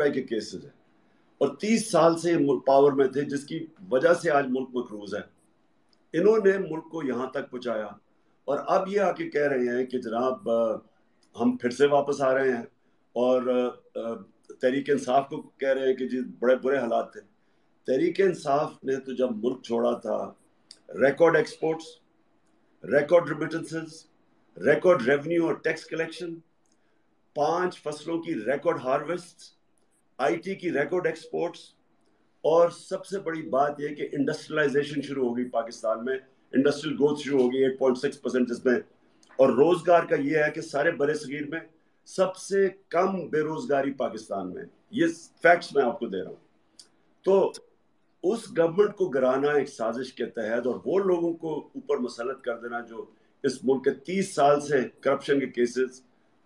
کے کیسز ہیں اور 30 سال سے پاور میں تھے، جس کی وجہ سے آج ملک مقروض ہے. انہوں نے ملک کو یہاں تک پہنچایا اور اب یہ آ کے کہہ رہے ہیں کہ جناب ہم پھر سے واپس آ رہے ہیں اور تحریک انصاف کو کہہ رہے ہیں کہ جی بڑے برے حالات تھے. تحریک انصاف نے تو جب ملک چھوڑا تھا، record exports, record remittances, record revenue اور ٹیکس کلیکشن، 5 فصلوں کی ریکارڈ ہارویسٹ، آئی ٹی کی ریکارڈ ایکسپورٹس، اور سب سے بڑی بات یہ کہ انڈسٹریلائزیشن شروع ہو گئی پاکستان میں، انڈسٹریل گروتھ شروع ہو گئی 8.6%، جس میں، اور روزگار کا یہ ہے کہ سارے برے صغیر میں سب سے کم بے روزگاری پاکستان میں. یہ فیکٹس میں آپ کو دے رہا ہوں. تو اس گورنمنٹ کو گرانا ایک سازش کے تحت اور وہ لوگوں کو اوپر مسلط کر دینا جو اس ملک کے 30 سال سے کرپشن کے کیسز،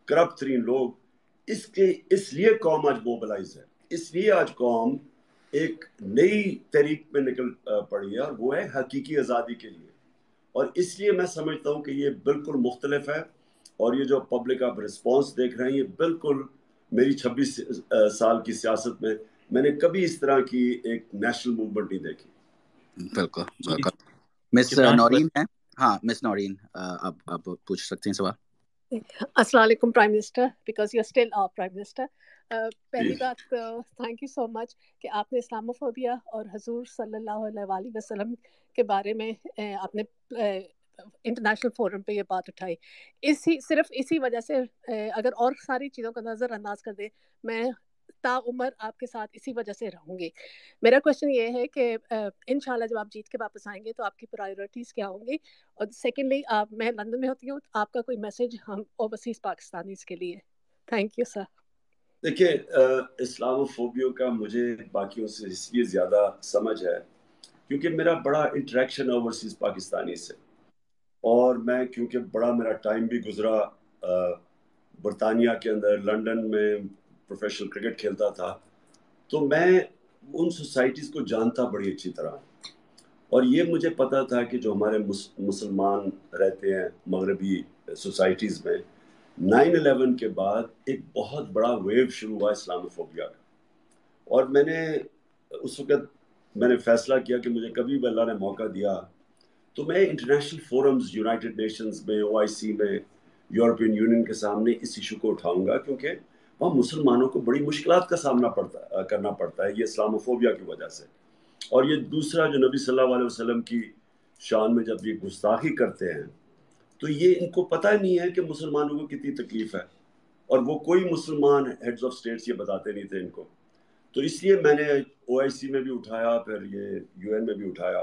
کرپٹ ترین لوگ، اس لیے قوم آج موبلائز ہے. اس لیے آج قوم ایک نئی تحریک میں نکل پڑی ہے اور وہ ہے حقیقی آزادی کے لیے. اور اس لیے میں سمجھتا ہوں کہ یہ بالکل مختلف ہے اور یہ جو پبلک آپ رسپانس دیکھ رہے ہیں یہ بالکل میری 26 سال کی سیاست میں نے کبھی اس طرح کی ایک نیشنل موومنٹ نہیں دیکھی. بالکل بالکل. مس نورین ہیں. ہاں مس نورین، آپ پوچھ سکتے ہیں سوال. السلام علیکم prime minister, because you are still our prime minister. پہلی بات تھینک یو سو مچ کہ آپ نے اسلاموفوبیا اور حضور صلی اللہ علیہ وآلہ وسلم کے بارے میں آپ نے انٹرنیشنل فورم پہ یہ بات اٹھائی. صرف اسی وجہ سے اگر اور ساری چیزوں کا نظر انداز کر دیں، میں تا عمر آپ کے ساتھ اسی وجہ سے رہوں گی. میرا کوشچن یہ ہے کہ انشاءاللہ جب آپ جیت کے واپس آئیں گے تو آپ کی پرائیورٹیز کیا ہوں گی، اور سیکنڈلی میں لندن میں ہوتی ہوں، آپ کا کوئی میسج ہم اوورسیز پاکستانیز کے لیے. Thank you sir. دیکھیے اسلاموفوبیا کا مجھے باقیوں سے اس لیے زیادہ سمجھ ہے کیونکہ میرا بڑا انٹریکشن اوورسیز پاکستانی سے، اور میں کیونکہ بڑا میرا ٹائم بھی گزرا برطانیہ کے اندر، لنڈن میں پروفیشنل کرکٹ کھیلتا تھا، تو میں ان سوسائٹیز کو جانتا بڑی اچھی طرح. اور یہ مجھے پتا تھا کہ جو ہمارے مسلمان رہتے ہیں مغربی سوسائٹیز میں، 9/11 کے بعد ایک بہت بڑا ویو شروع ہوا اسلاموفوبیا کا. اور میں نے اس وقت فیصلہ کیا کہ مجھے کبھی بھی اللہ نے موقع دیا تو میں انٹرنیشنل فورمز، یونائٹڈ نیشنز میں، OIC میں، یورپین یونین کے سامنے اس ایشو کو اٹھاؤں گا، کیونکہ وہاں مسلمانوں کو بڑی مشکلات کا سامنا کرنا پڑتا ہے یہ اسلاموفوبیا کی وجہ سے. اور یہ دوسرا جو نبی صلی اللہ علیہ وسلم کی شان میں جب یہ گستاخی کرتے ہیں تو یہ ان کو پتہ نہیں ہے کہ مسلمانوں کو کتنی تکلیف ہے، اور وہ کوئی مسلمان ہیڈز آف سٹیٹس یہ بتاتے نہیں تھے ان کو. تو اس لیے میں نے OIC میں بھی اٹھایا، پھر یہ UN میں بھی اٹھایا،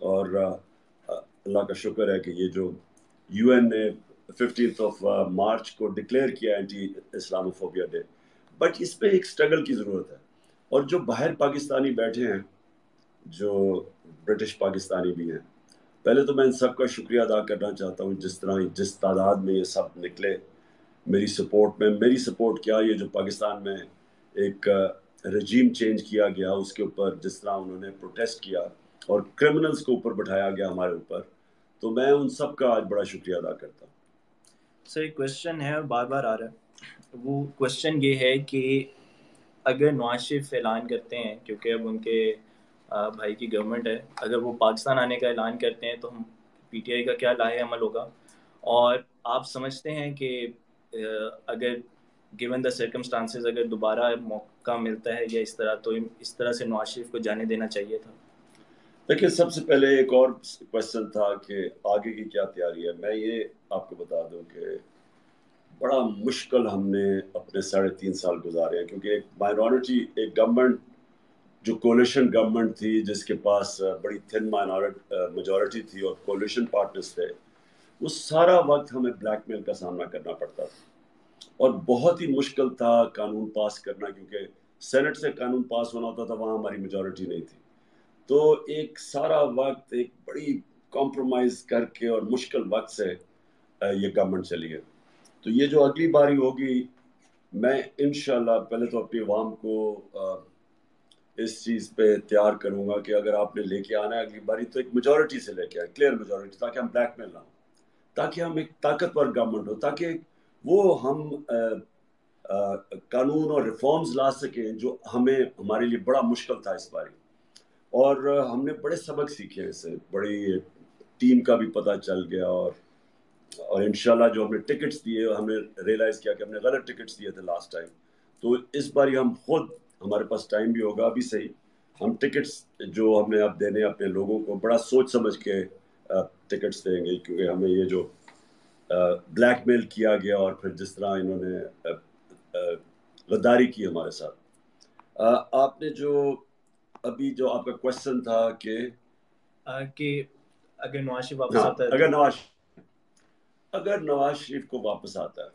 اور اللہ کا شکر ہے کہ یہ جو UN نے 15 مارچ کو ڈکلیئر کیا اینٹی اسلاموفوبیا ڈے، بٹ اس پہ ایک سٹرگل کی ضرورت ہے. اور جو باہر پاکستانی بیٹھے ہیں، جو برٹش پاکستانی بھی ہیں، پہلے تو میں ان سب کا شکریہ ادا کرنا چاہتا ہوں جس تعداد میں یہ سب نکلے میری سپورٹ میں. میری سپورٹ کیا، یہ جو پاکستان میں ایک رجیم چینج کیا گیا اس کے اوپر جس طرح انہوں نے پروٹیسٹ کیا اور کرمنلز کو اوپر بٹھایا گیا ہمارے اوپر، تو میں ان سب کا آج بڑا شکریہ ادا کرتا ہوں. سر ایک کوشچن ہے بار بار آ رہا ہے، وہ کوشچن یہ ہے کہ اگر نواز شریف اعلان کرتے ہیں، کیونکہ اب ان کے بھائی کی گورنمنٹ ہے، اگر وہ پاکستان آنے کا اعلان کرتے ہیں تو ہم PTI کا کیا لاہے عمل ہوگا؟ اور آپ سمجھتے ہیں کہ اگر گیون دا سرکمسٹانسز اگر دوبارہ موقع ملتا ہے یا اس طرح، تو اس طرح سے نواز شریف کو جانے دینا چاہیے تھا؟ دیکھیے سب سے پہلے ایک اور کوشچن تھا کہ آگے کی کیا تیاری ہے. میں یہ آپ کو بتا دوں کہ بڑا مشکل ہم نے اپنے 3.5 سال گزارے ہیں، کیونکہ ایک مائنورٹی، ایک گورنمنٹ جو کولیشن گورنمنٹ تھی جس کے پاس بڑی تھن میجورٹی تھی اور کولیشن پارٹنرز تھے، وہ سارا وقت ہمیں بلیک میل کا سامنا کرنا پڑتا تھا اور بہت ہی مشکل تھا قانون پاس کرنا، کیونکہ سینٹ سے قانون پاس ہونا ہوتا تھا، وہاں ہماری میجورٹی نہیں تھی. تو ایک سارا وقت ایک بڑی کمپرومائز کر کے اور مشکل وقت سے یہ گورنمنٹ چلی ہے. تو یہ جو اگلی باری ہوگی، میں انشاءاللہ پہلے تو اپنی عوام کو اس چیز پہ تیار کروں گا کہ اگر آپ نے لے کے آنا ہے اگلی باری تو ایک میجورٹی سے لے کے آئے، کلیئر میجورٹی، تاکہ ہم بلیک میل نہ ہوں، تاکہ ہم ایک طاقتور گورنمنٹ ہو، تاکہ وہ ہم قانون اور ریفارمز لا سکیں جو ہمارے لیے بڑا مشکل تھا اس باری. اور ہم نے بڑے سبق سیکھے اس سے, بڑی ٹیم کا بھی پتہ چل گیا, اور انشاءاللہ جو ہم نے ٹکٹس دیے ہم نے ریئلائز کیا کہ ہم نے غلط ٹکٹس دیے تھے لاسٹ ٹائم. تو اس باری ہم خود, ہمارے پاس ٹائم بھی ہوگا ابھی صحیح, ہم ٹکٹس جو ہم نے اب دینے اپنے لوگوں کو بڑا سوچ سمجھ کے ٹکٹس دیں گے, کیونکہ ہمیں یہ جو بلیک میل کیا گیا اور پھر جس طرح انہوں نے غداری کی ہمارے ساتھ. آپ نے جو ابھی جو آپ کا کوشچن تھا کہ اگر نواز شریف واپس آتا ہے, اگر نواز شریف کو واپس آتا ہے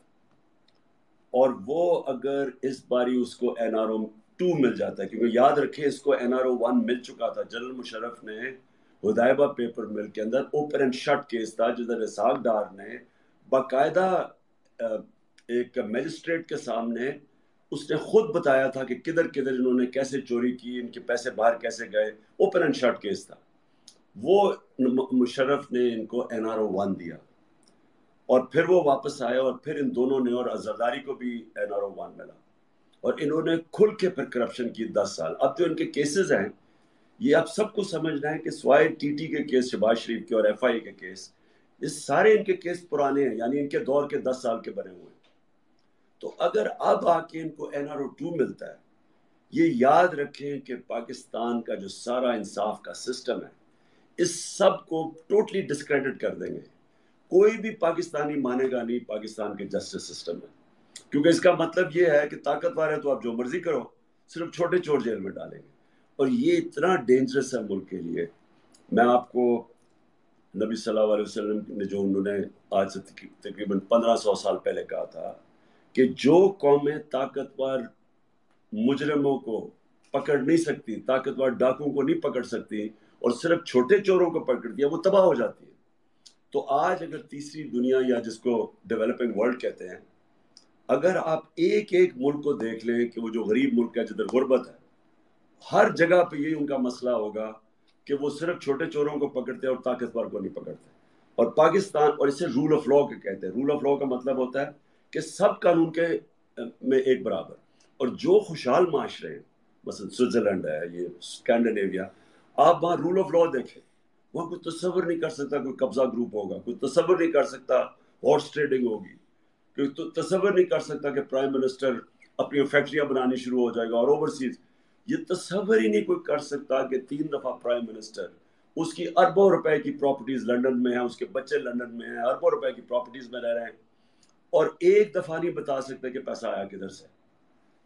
اور وہ اگر اس باری اس کو NRO 2 مل جاتا ہے, کیونکہ یاد رکھیں اس کو NRO 1 مل چکا تھا. جنرل مشرف نے ہدایبہ پیپر مل کے اندر اوپن اینڈ شٹ کیس تھا, جدھر اسحاق ڈار نے باقاعدہ ایک میجسٹریٹ کے سامنے اس نے خود بتایا تھا کہ کدھر کدھر انہوں نے کیسے چوری کی, ان کے پیسے باہر کیسے گئے. اوپن اینڈ شٹ کیس تھا. وہ مشرف نے ان کو NRO 1 دیا اور پھر وہ واپس آئے, اور پھر ان دونوں نے اور زرداری کو بھی NRO 1 ملا, اور انہوں نے کھل کے پھر کرپشن کی 10 سال. اب جو ان کے کیسز ہیں یہ آپ سب کو سمجھنا ہے کہ سوائے TT کے کیس, شہباز شریف کے اور FI کے کیس, یہ سارے ان کے کیس پرانے ہیں, یعنی ان کے دور کے 10 سال کے بنے ہوئے ہیں. تو اگر اب آ کے ان کو NRO 2 ملتا ہے, یہ یاد رکھیں کہ پاکستان کا جو سارا انصاف کا سسٹم ہے اس سب کو ٹوٹلی ڈسکریڈٹ کر دیں گے. کوئی بھی پاکستانی مانے گا نہیں پاکستان کے جسٹس سسٹم میں, کیونکہ اس کا مطلب یہ ہے کہ طاقتور ہے تو آپ جو مرضی کرو, صرف چھوٹے چور جیل میں ڈالیں گے. اور یہ اتنا ڈینجرس ہے ملک کے لیے. میں آپ کو نبی صلی اللہ علیہ وسلم نے جو انہوں نے آج سے تقریباً 1500 سال پہلے کہا تھا کہ جو قومیں طاقتور مجرموں کو پکڑ نہیں سکتی, طاقتور ڈاکوں کو نہیں پکڑ سکتی, اور صرف چھوٹے چوروں کو پکڑتی ہے, وہ تباہ ہو جاتی ہے. تو آج اگر تیسری دنیا, یا جس کو ڈیولپنگ ورلڈ کہتے ہیں, اگر آپ ایک ایک ملک کو دیکھ لیں کہ وہ جو غریب ملک ہے جدھر غربت ہے, ہر جگہ پہ یہی ان کا مسئلہ ہوگا کہ وہ صرف چھوٹے چوروں کو پکڑتے ہیں اور طاقتور کو نہیں پکڑتے. اور پاکستان, اور اسے رول آف لاء کہتے ہیں. رول آف لاء کا مطلب ہوتا ہے کہ سب قانون کے میں ایک برابر. اور جو خوشحال معاشرے ہیں, مثلا سوئٹزرلینڈ ہے, یہ اسکینڈینیویا, آپ وہاں رول آف لاء دیکھیں, وہاں کوئی تصور نہیں کر سکتا کوئی قبضہ گروپ ہوگا, کوئی تصور نہیں کر سکتا ہارس ٹریڈنگ ہوگی, کوئی تصور نہیں کر سکتا کہ پرائم منسٹر اپنی فیکٹریاں بنانی شروع ہو جائے گا. اور اوورسیز یہ تصور ہی نہیں کوئی کر سکتا کہ 3 دفعہ پرائم منسٹر, اس کی اربوں روپے کی پراپرٹیز لنڈن میں ہیں, اس کے بچے لنڈن میں ہیں, اربوں روپے کی پراپرٹیز میں رہ رہے ہیں, اور ایک دفعہ نہیں بتا سکتے کہ پیسہ آیا کدھر سے.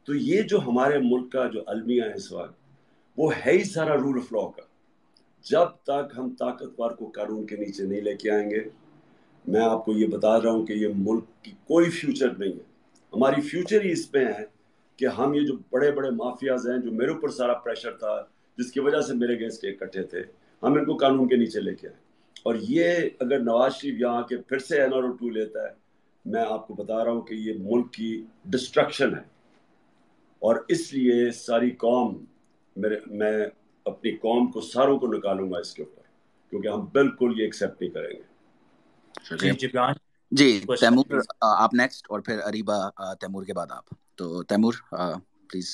تو یہ جو ہمارے ملک کا جو المیہ ہے اس وقت, وہ ہے ہی سارا رول آف لاء کا. جب تک ہم طاقتور کو قانون کے نیچے نہیں لے کے آئیں گے, میں آپ کو یہ بتا رہا ہوں کہ یہ ملک کی کوئی فیوچر نہیں ہے. ہماری فیوچر ہی اس پہ ہے کہ ہم یہ جو بڑے بڑے مافیاز ہیں, جو میرے اوپر سارا پریشر تھا, جس کی وجہ سے میرے اگینسٹ اکٹھے تھے, ہم ان کو قانون کے نیچے لے کے آئیں. اور یہ اگر نواز شریف یہاں کے پھر سے NRO 2 لیتا ہے, میں آپ کو بتا رہا ہوں کہ یہ ملک کی ڈسٹرکشن ہے. اور اس لیے ساری قوم, میں اپنی قوم کو ساروں کو نکالوں گا اس کے اوپر, کیونکہ ہم بالکل یہ ایکسیپٹ نہیں کریں گے. جی تیمور آپ نیکسٹ, اور پھر اریبہ تیمور کے بعد آپ. تو تیمور پلیز.